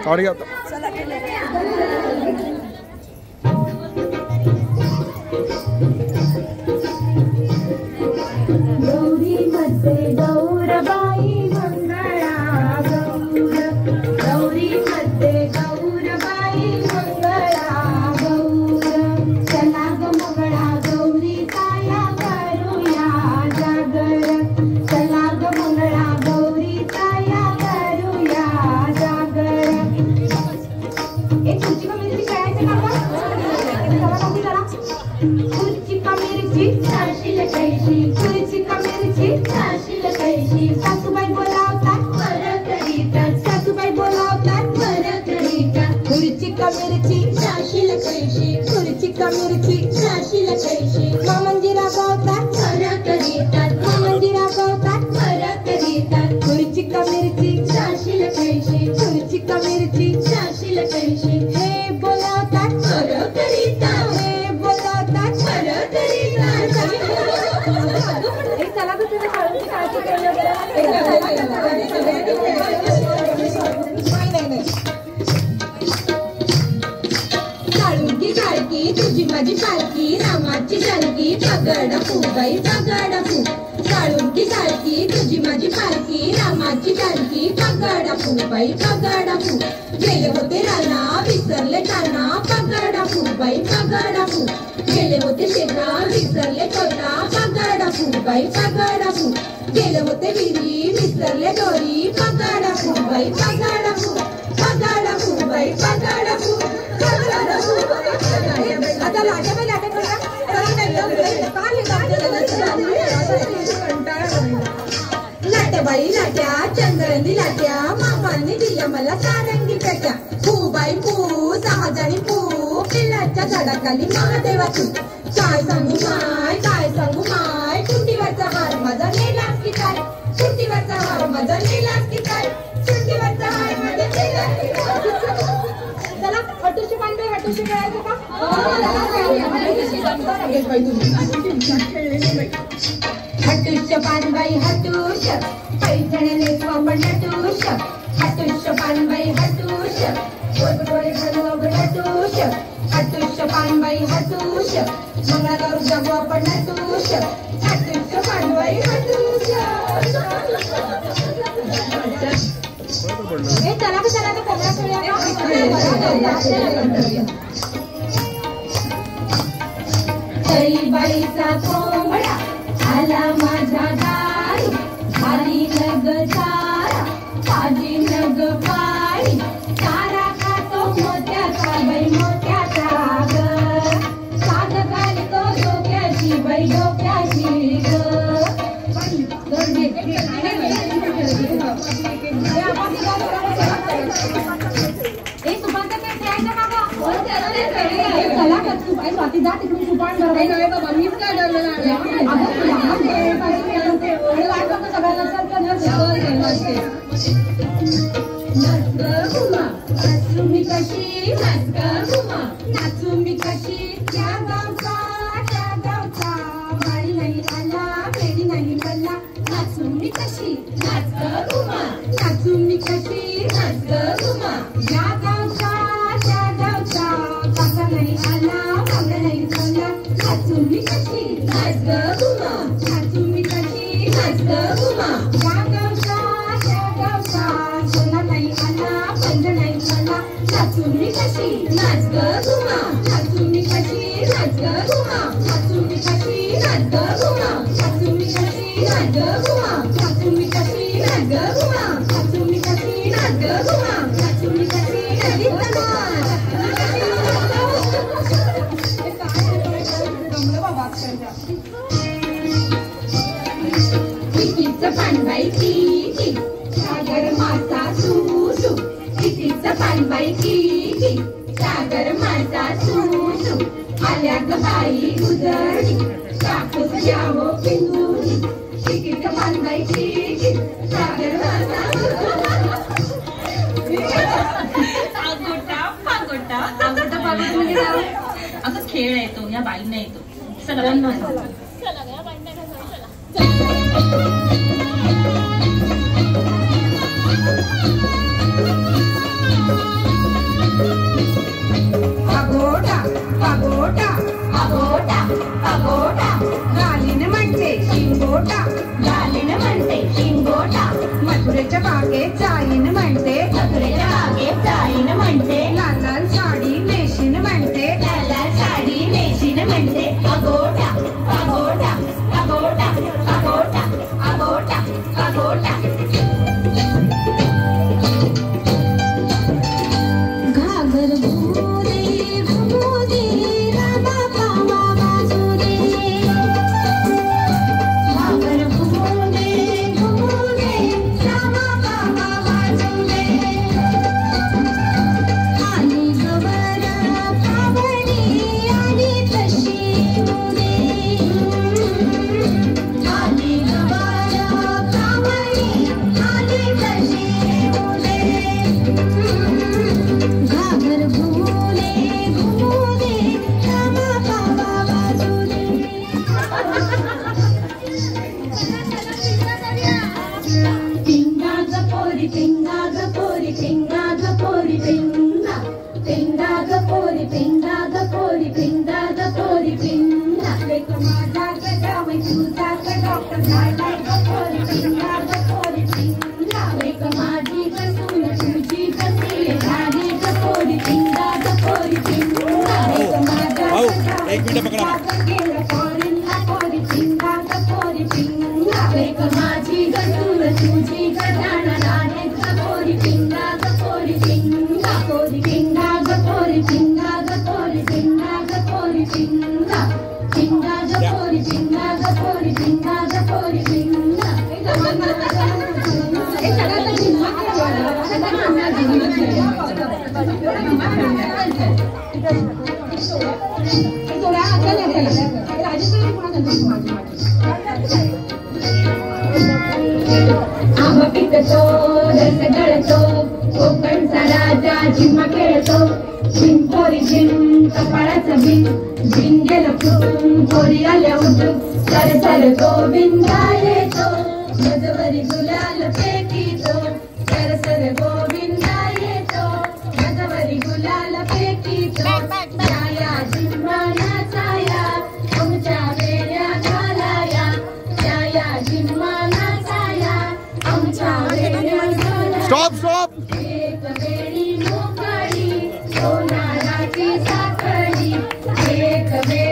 arigato. Gauri मध्ये गौरबाई मंगळा गौर, गौरी मध्ये गौरबाई मंगळा गौर, चला ग मंगळा गौरी ताया करूया जागर, चला ग मंगळा गौरी ताया करूया जागर. एक खुर्ची का मिरची खेळायचं का गं? खुर्ची का मिरची छाशील कैशी, खुर्ची का मिरची छाशील कैशी, सासूबाई बोलावतात बरं करीतात, सासूबाई बोलावतात बरं करीतात. खुर्ची का मिरची छाशील कैशी, खुर्ची का मिरची छाशील कैशी, मामंजी रागवतात बरं करीतात, मामंजी रागवतात बरं करीतात. खुर्ची का मिरची छाशील कैशी, खुर्ची का मिरची छाशील कैशी, हे बोलावतात बरं करीतात, हे बोलावतात बरं करीतात. चला तर तुम्ही काळूची काळजी केलं काळुंकी काळकी तुझी माझी पालखी, रामाची चालकी पगड फुगाई पगड फू. काळुंकी काळकी तुझी माझी पालखी, रामाची चालकी पगड फुगाई पगड फू. गेले होते राना विसरले काना, पगड फुगाई पगड फू. गेले होते शेता विसरले तोटा, पगड फुगाई पगड फू. गेले होते विहिरी विसरले दोरी, पगड फुगाई पगड फू. पगड फुगाई पगड फू, पगड फू. आता लाटा बाई लाटा करा. लाट्याबाई लाट्या चंद्रंदी लाट्या, मामांनी दिल्या मला सारंगी पेट्या. फू बाई फू 6 जणी फू, पिल्लाच्या झाडाखाली महादेवा तू. काय सांगू माय काय सांगू माय, कुंडीवरचा हार माझा नेलास की काय, कुंडीवरचा हार माझा नेलास की काय, कुंडीवरचा हार माझा नेलास की काय. चला हटूशी पांडे हटूशी खेळायचं का? हटूश पानबाई हटूश, पैठणले आपण हटूश. हटूश पानबाई हटूश, गोडगोडे घालू हटूश. हटूश पानबाई हटूश, मंगळागौर जाऊ आपण हटूश. हटूश पानबाई हटूश. हे चला का चला का कोंबडा खेळूया का? बाईचा कोंबडा आला माझ्या दारी, आली नग तारा माझी नग पाळी, तारा खातो मोत्याचा बाई मोत्याचा ग, साग घालतो डोक्याची बाई डोक्याची ग. स्वाती जा तिकडून सुपान बाबा मीच काय डरलं नाचू मी कशी नाचू मी कशी, त्या गावचा बाळी नाही आला बेडी नाही पडला. नाचू मी कशी नाचू मी कशी नाच घुमा, या गावचा त्या गावचा काका नाही आला बांगडा नाही पडला. नाचू मी कशी नाच घुमा, नाचू मी कशी नाच घुमा, या गावचा त्या गावचा सोना नाही आला पंज नाही पडला. नाचू मी कशी नाच घुमा, नाचू मी कशी नाच घुमा, नाचू मी कशी नाच घुमा, नाचू मी कशी नाच घुमा, नाचू मी कशी नाच घुमा, नाचू मी कशी नाच घुमा, नाचू मी कशी नाच घुमा. कितीचं पानबाई किती सागर माझा सुसू, कितीचं पानबाई किती सागर माझा सुसू. आल्या ग बाई गुजरली कापूस घ्यावं पिंजूनी, कितीचं पानबाई किती सागर माझा अगं खेळ येतो या बाईंना येतो. चला अगोटा अगोटा अगोटा अगोटा गालीन म्हणते शिंगोटा गालीन म्हणते शिंगोटा मथुरेच्या बागेत जाईन म्हणते मथुरेच्या बागेत जाईन म्हणते लाल लाल साडी नेशीन म्हणते लाल लाल साडी नेशीन म्हणते अगोटा अगोटा अगोटा अगोटा अगोटा अगोटा घागर घुमोरे घुमोरे रामा पावा वाजोरे घागर घुमोरे घुमोरे रामा पावा वाजोरे आली गवर पावणी आली तशी मुरे आली गवर पावणी आली तशी मुरे घागर घुमोरे घुमोरे रामा पावा वाजोरे पिंगा गपोरी पिंगा गपोरी पिंगा गपोरी पिंगा पिंगा गपोरी पिंगा गपोरी पिंगा गपोरी पिंगा एक माझा गजावै तुझा डॉक्टर झाला गपोरी पिंगा गपोरी पिंगा एक माझी गसून तुझी गसीले झाली गपोरी पिंगा गपोरी पिंगा एक माझा एक मिनिट पकडा गेला पोरींना पोरी पिंगा गपोरी पिंगा एक माझी गसून तुझी गजाना राणे गपोरी पिंगा गपोरी पिंगा पोरी पिंगा गपोरी पिंगा गपोरी पिंगा गपोरी पिंगा पिंगा गपोरी पिंगा गपोरी पिंगा गपोरी पिंगा एक सगळ्याचा जिल्हा आंबा पिकतो रस गळतो कोकणचा राजा झिम्मा खेळतो झिंपोरी झिम कपाळाचा बिन झिन गेलं फुटून पोरी आल्या उठून सर सर गोविंदा येतो गजवरी गुलाल फेकीतो सर सर गोविंदा येतो गजवरी गुलाल फेकीतो छाया झिम्मानाचा या आमच्या वेड्या घालाया छाया झिम्मानाचा या आमच्या वेड्या घालाया स्टॉप स्टॉप एक वेळी मोकळी सोनाराची साखळी एक वेळी